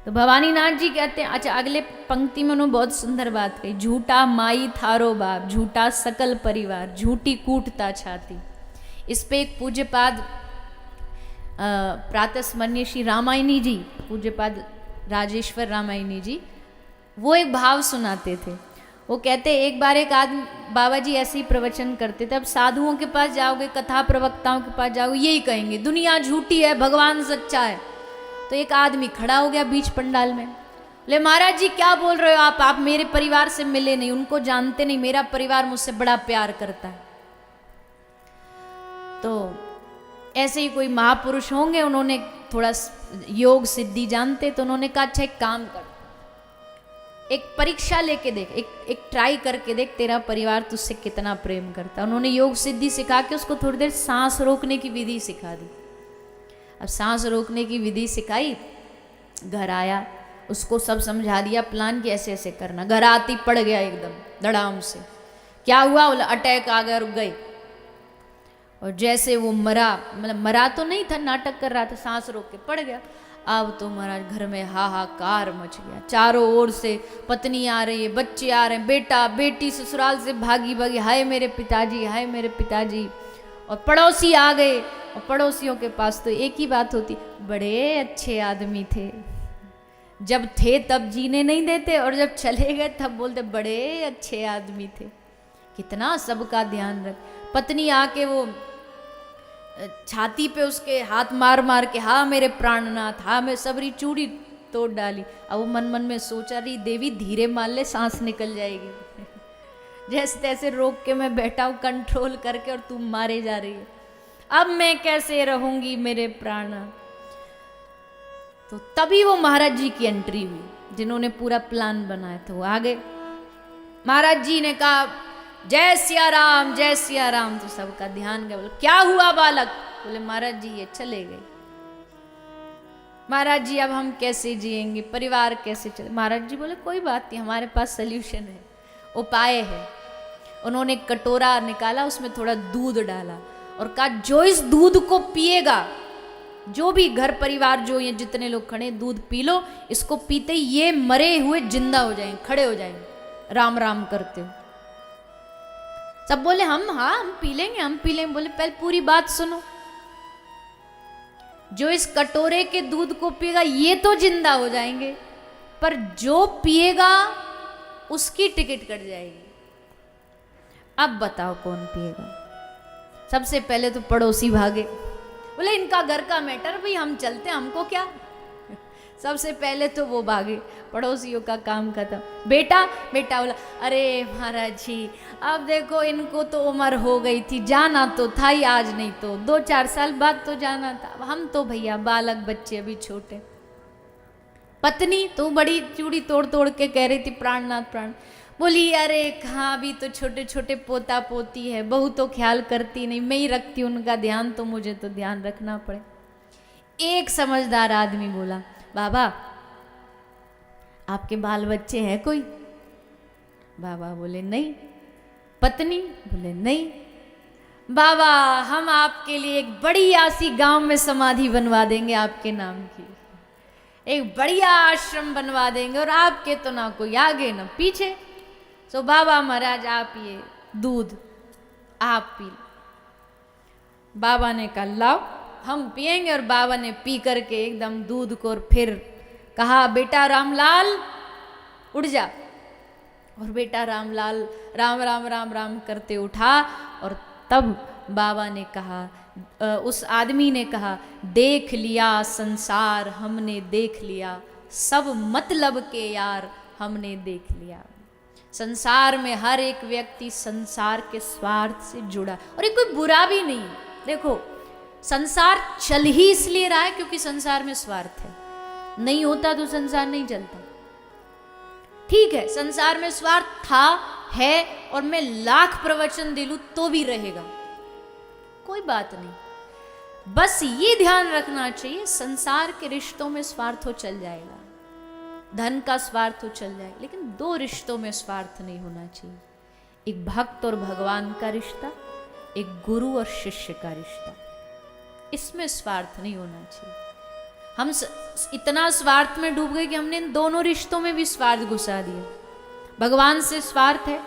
तो भवानी नाथ जी कहते हैं, अच्छा अगले पंक्ति में उन्होंने बहुत सुंदर बात कही, झूठा माई थारो बाप, झूठा सकल परिवार, झूठी कूटता छाती। इस पे एक पूज्यपाद प्रातस्मन्य श्री रामायणी जी, पूज्यपाद राजेश्वर रामायणी जी, वो एक भाव सुनाते थे। वो कहते एक बार एक आदमी, बाबा जी ऐसे ही प्रवचन करते थे, अब साधुओं के पास जाओगे, कथा प्रवक्ताओं के पास जाओगे, यही कहेंगे दुनिया झूठी है, भगवान सच्चा है। तो एक आदमी खड़ा हो गया बीच पंडाल में, बोले महाराज जी क्या बोल रहे हो आप मेरे परिवार से मिले नहीं, उनको जानते नहीं, मेरा परिवार मुझसे बड़ा प्यार करता है। तो ऐसे ही कोई महापुरुष होंगे, उन्होंने थोड़ा योग सिद्धि जानते, तो उन्होंने कहा अच्छा एक काम कर, एक परीक्षा लेके देख, एक ट्राई करके देख, तेरा परिवार तुझसे कितना प्रेम करता है। उन्होंने योग सिद्धि सिखा के उसको थोड़ी देर सांस रोकने की विधि सिखा दी। अब सांस रोकने की विधि सिखाई, घर आया, उसको सब समझा दिया प्लान कि ऐसे ऐसे करना। घर आती पड़ गया एकदम धड़ाम से, क्या हुआ, बोला अटैक आ गया, रुक गई। और जैसे वो मरा, मतलब मरा तो नहीं था, नाटक कर रहा था, सांस रोक के पड़ गया। अब तो महाराज घर में हाहाकार मच गया, चारों ओर से पत्नी आ रही है, बच्चे आ रहे हैं, बेटा बेटी ससुराल से भागी भागी, हाय मेरे पिताजी, हाय मेरे पिताजी। और पड़ोसी आ गए, और पड़ोसियों के पास तो एक ही बात होती, बड़े अच्छे आदमी थे, जब थे तब जीने नहीं देते, और जब चले गए तब बोलते बड़े अच्छे आदमी थे। कितना सबका ध्यान रख। पत्नी आके वो छाती पे उसके हाथ मार मार के, हाँ मेरे प्राणनाथ, हाँ मैं सबरी चूड़ी तोड़ डाली। अब वो मन मन में सोचा रही, देवी धीरे मार ले, सांस निकल जाएगी। जैसे तैसे रोक के मैं बैठा हूँ कंट्रोल करके, और तू मारे जा रही है, अब मैं कैसे रहूंगी मेरे प्राण। तो तभी वो महाराज जी की एंट्री हुई, जिन्होंने पूरा प्लान बनाया था। वो आ गए, महाराज जी ने कहा जय सिया राम, जय सिया राम। तो सबका ध्यान गया, बोले क्या हुआ बालक, बोले महाराज जी ये चले गए। महाराज जी अब हम कैसे जिएंगे, परिवार कैसे चले। महाराज जी बोले कोई बात नहीं, हमारे पास सल्यूशन है, उपाय है। उन्होंने कटोरा निकाला, उसमें थोड़ा दूध डाला, और कहा जो इस दूध को पिएगा, जो भी घर परिवार जो ये जितने लोग खड़े, दूध पी लो, इसको पीते ही ये मरे हुए जिंदा हो जाएंगे, खड़े हो जाएंगे, राम राम करते हो। सब बोले हम पी लेंगे, हम पी लेंगे। बोले पहले पूरी बात सुनो, जो इस कटोरे के दूध को पिएगा ये तो जिंदा हो जाएंगे, पर जो पिएगा उसकी टिकट कट जाएगी। अब बताओ कौन पिएगा। सबसे पहले तो पड़ोसी भागे, बोले इनका घर का मैटर, भाई हम चलते, हमको क्या। सबसे पहले तो वो भागे, पड़ोसियों का काम खत्म। बेटा बोला अरे महाराज जी अब देखो इनको तो उम्र हो गई थी, जाना तो था ही, आज नहीं तो 2-4 साल बाद तो जाना था, हम तो भैया बालक बच्चे अभी छोटे। पत्नी तो बड़ी चूड़ी तोड़ तोड़ के कह रही थी प्राणनाथ प्राण। बोली अरे कहाँ, अभी तो छोटे छोटे पोता पोती है, बहू तो ख्याल करती नहीं, मैं ही रखती हूँ उनका ध्यान, तो मुझे तो ध्यान रखना पड़े। एक समझदार आदमी बोला बाबा आपके बाल बच्चे हैं कोई। बाबा बोले नहीं। पत्नी बोले नहीं। बाबा हम आपके लिए एक बढ़िया सी गांव में समाधि बनवा देंगे आपके नाम की, एक बढ़िया आश्रम बनवा देंगे, और आपके तो ना कोई आगे ना पीछे। तो बाबा महाराज आप ये दूध आप पी। बाबा ने कहा लाओ हम पिएंगे, और बाबा ने पी करके एकदम दूध को, और फिर कहा बेटा रामलाल उठ जा। और बेटा रामलाल राम राम राम राम करते उठा, और तब बाबा ने कहा, उस आदमी ने कहा देख लिया संसार हमने देख लिया, सब मतलब के यार हमने देख लिया। संसार में हर एक व्यक्ति संसार के स्वार्थ से जुड़ा, और ये कोई बुरा भी नहीं। देखो संसार चल ही इसलिए रहा है क्योंकि संसार में स्वार्थ है, नहीं होता तो संसार नहीं चलता। ठीक है संसार में स्वार्थ था है, और मैं लाख प्रवचन दिलूं तो भी रहेगा, कोई बात नहीं। बस ये ध्यान रखना चाहिए संसार के रिश्तों में स्वार्थ हो चल जाएगा, धन का स्वार्थ हो चल जाए, लेकिन 2 रिश्तों में स्वार्थ नहीं होना चाहिए। एक भक्त और भगवान का रिश्ता, एक गुरु और शिष्य का रिश्ता, इसमें स्वार्थ नहीं होना चाहिए। हम इतना स्वार्थ में डूब गए कि हमने इन दोनों रिश्तों में भी स्वार्थ घुसा दिया। भगवान से स्वार्थ है,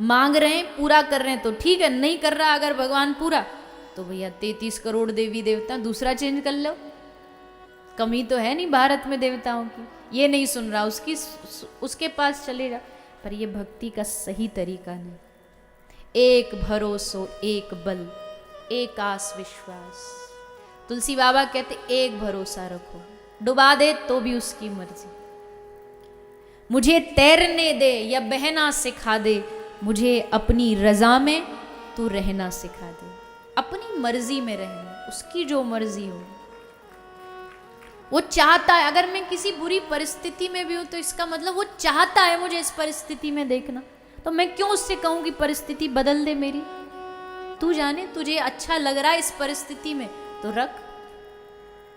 मांग रहे हैं, पूरा कर रहे हैं तो ठीक है, नहीं कर रहा अगर भगवान पूरा, तो भैया 33 करोड़ देवी देवता, दूसरा चेंज कर लो, कमी तो है नहीं भारत में देवताओं की। ये नहीं सुन रहा, उसके पास चले जा। पर ये भक्ति का सही तरीका नहीं। एक भरोसो एक बल, एक आस विश्वास। तुलसी बाबा कहते एक भरोसा रखो, डुबा दे तो भी उसकी मर्जी। मुझे तैरने दे या बहना सिखा दे, मुझे अपनी रजा में तू रहना सिखा दे। अपनी मर्जी में रहना, उसकी जो मर्जी हो। वो चाहता है, अगर मैं किसी बुरी परिस्थिति में भी हूं तो इसका मतलब वो चाहता है मुझे इस परिस्थिति में देखना, तो मैं क्यों उससे कहूं कि परिस्थिति बदल दे मेरी। तू जाने तुझे अच्छा लग रहा है इस परिस्थिति में तो रख,